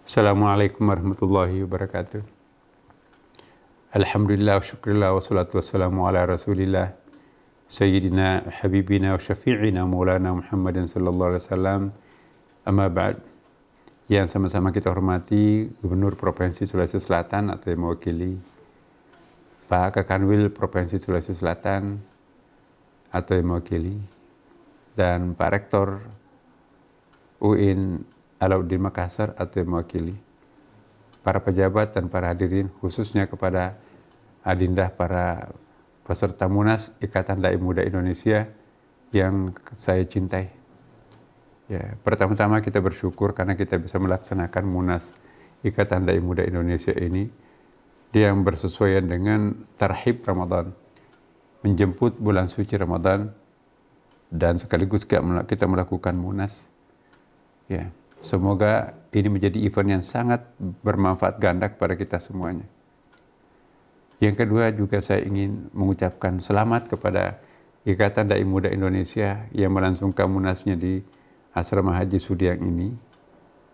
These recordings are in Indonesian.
Assalamualaikum warahmatullahi wabarakatuh. Alhamdulillah wa syukurillah wa salatu wassalamu ala rasulillah Sayyidina Habibina wa syafi'ina Maulana Muhammadin sallallahu alaihi wasallam. Amma ba'd. Yang sama-sama kita hormati Gubernur Provinsi Sulawesi Selatan atau yang mewakili, Pak Kakanwil Provinsi Sulawesi Selatan atau yang mewakili, dan Pak Rektor UIN Alauddin Makassar atau yang mewakili, para pejabat dan para hadirin, khususnya kepada adinda para peserta Munas Ikatan Dai Muda Indonesia yang saya cintai. Ya, pertama-tama kita bersyukur karena kita bisa melaksanakan Munas Ikatan Dai Muda Indonesia ini yang bersesuaian dengan tarhib Ramadan, menjemput bulan suci Ramadan, dan sekaligus kita melakukan Munas. Ya. Semoga ini menjadi event yang sangat bermanfaat ganda kepada kita semuanya. Yang kedua juga saya ingin mengucapkan selamat kepada Ikatan Dai Muda Indonesia yang melangsungkan munasnya di Asrama Haji Sudiang ini.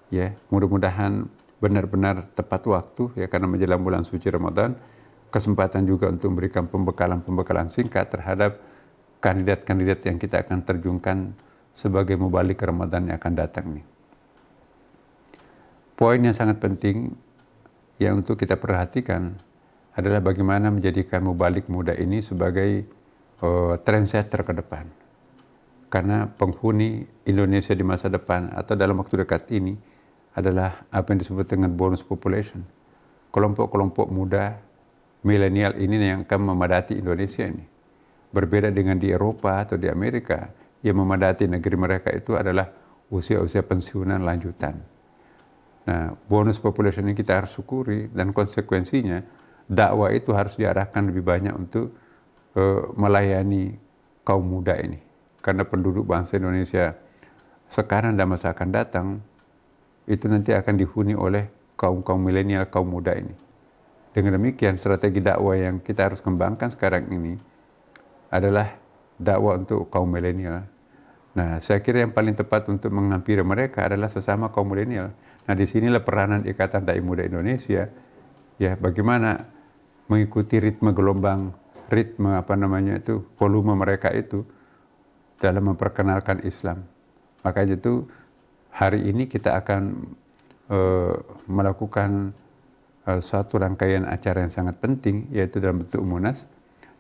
Ya, mudah-mudahan benar-benar tepat waktu ya, karena menjelang bulan suci Ramadan, kesempatan juga untuk memberikan pembekalan singkat terhadap kandidat-kandidat yang kita akan terjunkan sebagai mubalik Ramadan yang akan datang nih. Poin yang sangat penting yang untuk kita perhatikan adalah bagaimana menjadikan mubalik muda ini sebagai trendsetter ke depan. Karena penghuni Indonesia di masa depan atau dalam waktu dekat ini adalah apa yang disebut dengan bonus population. Kelompok-kelompok muda milenial ini yang akan memadati Indonesia ini. Berbeda dengan di Eropa atau di Amerika, yang memadati negeri mereka itu adalah usia-usia pensiunan lanjutan. Nah, bonus population ini kita harus syukuri, dan konsekuensinya dakwah itu harus diarahkan lebih banyak untuk melayani kaum muda ini. Karena penduduk bangsa Indonesia sekarang dan masa akan datang itu nanti akan dihuni oleh kaum milenial, kaum muda ini. Dengan demikian, strategi dakwah yang kita harus kembangkan sekarang ini adalah dakwah untuk kaum milenial. Nah, saya kira yang paling tepat untuk menghampiri mereka adalah sesama kaum milenial. Nah, disinilah peranan Ikatan Dai Muda Indonesia, ya, bagaimana mengikuti ritme gelombang, volume mereka itu dalam memperkenalkan Islam. Makanya itu hari ini kita akan melakukan suatu rangkaian acara yang sangat penting, yaitu dalam bentuk Munas.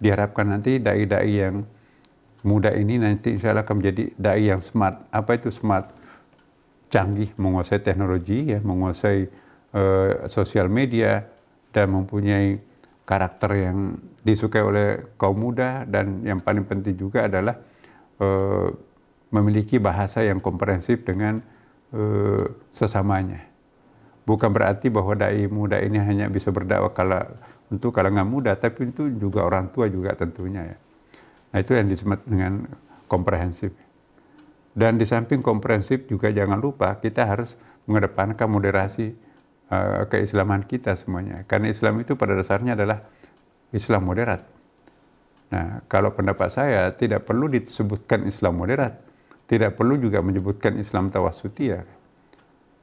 Diharapkan nanti dai-dai yang muda ini nanti insya Allah akan menjadi dai yang smart. Apa itu smart? Canggih, menguasai teknologi, ya, menguasai sosial media, dan mempunyai karakter yang disukai oleh kaum muda, dan yang paling penting juga adalah memiliki bahasa yang komprehensif dengan sesamanya. Bukan berarti bahwa dai muda ini hanya bisa berdakwah untuk kalangan muda, tapi itu juga orang tua juga tentunya, ya. Nah, itu yang disebut dengan komprehensif. Dan di samping komprehensif juga jangan lupa kita harus mengedepankan moderasi keislaman kita semuanya. Karena Islam itu pada dasarnya adalah Islam moderat. Nah, kalau pendapat saya tidak perlu disebutkan Islam moderat, tidak perlu juga menyebutkan Islam tawassuti, ya.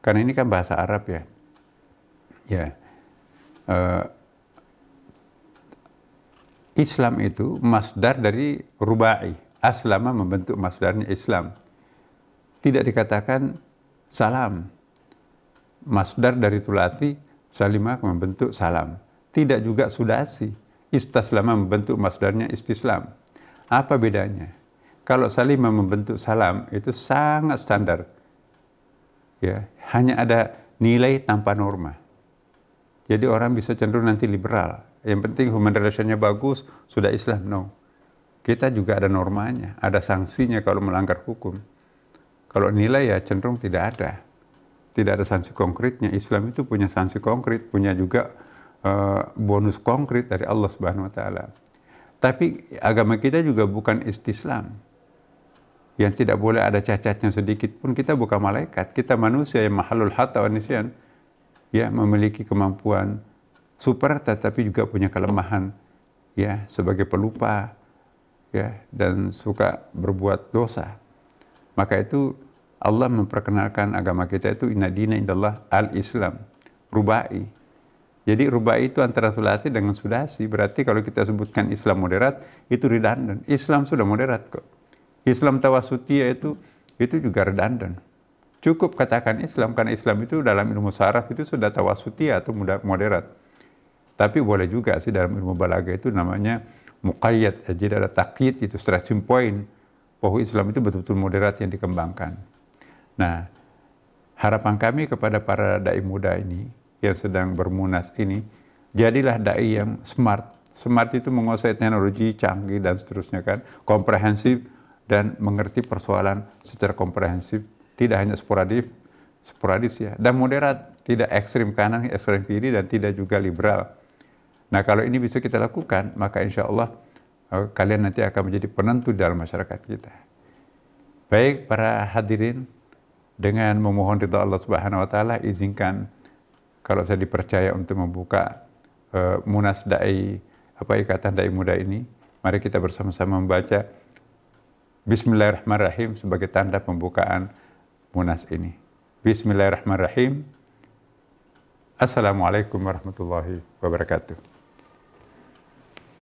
Karena ini kan bahasa Arab, ya. Ya. Islam itu masdar dari rubai. Aslama membentuk masdarnya Islam. Tidak dikatakan salam. Masdar dari tulati, salimah membentuk salam. Tidak juga sudasi. Istaslama membentuk masdarnya istislam. Apa bedanya? Kalau salimah membentuk salam itu sangat standar. Ya, hanya ada nilai tanpa norma. Jadi orang bisa cenderung nanti liberal. Yang penting human relationnya bagus, sudah Islam. No. Kita juga ada normanya, ada sanksinya kalau melanggar hukum. Kalau nilai ya cenderung tidak ada. Tidak ada sanksi konkretnya. Islam itu punya sanksi konkret, punya juga bonus konkret dari Allah Subhanahu wa taala. Tapi agama kita juga bukan istislam. Yang tidak boleh ada cacatnya sedikit pun. Kita bukan malaikat, kita manusia yang mahalul hatta wa nisyan. Ya, memiliki kemampuan super tetapi juga punya kelemahan, ya, sebagai pelupa, ya, dan suka berbuat dosa. Maka itu Allah memperkenalkan agama kita itu inna dina indallah al-Islam, rubai. Jadi rubai itu antara sulasi dengan sudasi. Berarti kalau kita sebutkan Islam moderat, itu redundant. Islam sudah moderat kok. Islam tawasutia itu juga redundant. Cukup katakan Islam, karena Islam itu dalam ilmu saraf itu sudah tawasutia atau moderat. Tapi boleh juga sih dalam ilmu balaghah itu namanya muqayyad. Jadi ada takyid, itu stretching point, bahwa Islam itu betul-betul moderat yang dikembangkan. Nah, harapan kami kepada para dai muda ini yang sedang bermunas ini, jadilah dai yang smart. Smart itu menguasai teknologi canggih dan seterusnya kan, komprehensif dan mengerti persoalan secara komprehensif, tidak hanya sporadis ya, dan moderat, tidak ekstrim kanan, ekstrim kiri, dan tidak juga liberal. Nah, kalau ini bisa kita lakukan, maka insya Allah kalian nanti akan menjadi penentu dalam masyarakat kita. Baik para hadirin, dengan memohon ridha Allah Subhanahu wa taala, izinkan kalau saya dipercaya untuk membuka munas dai, ikatan dai muda ini, mari kita bersama-sama membaca Bismillahirrahmanirrahim sebagai tanda pembukaan munas ini. Bismillahirrahmanirrahim. Assalamualaikum warahmatullahi wabarakatuh.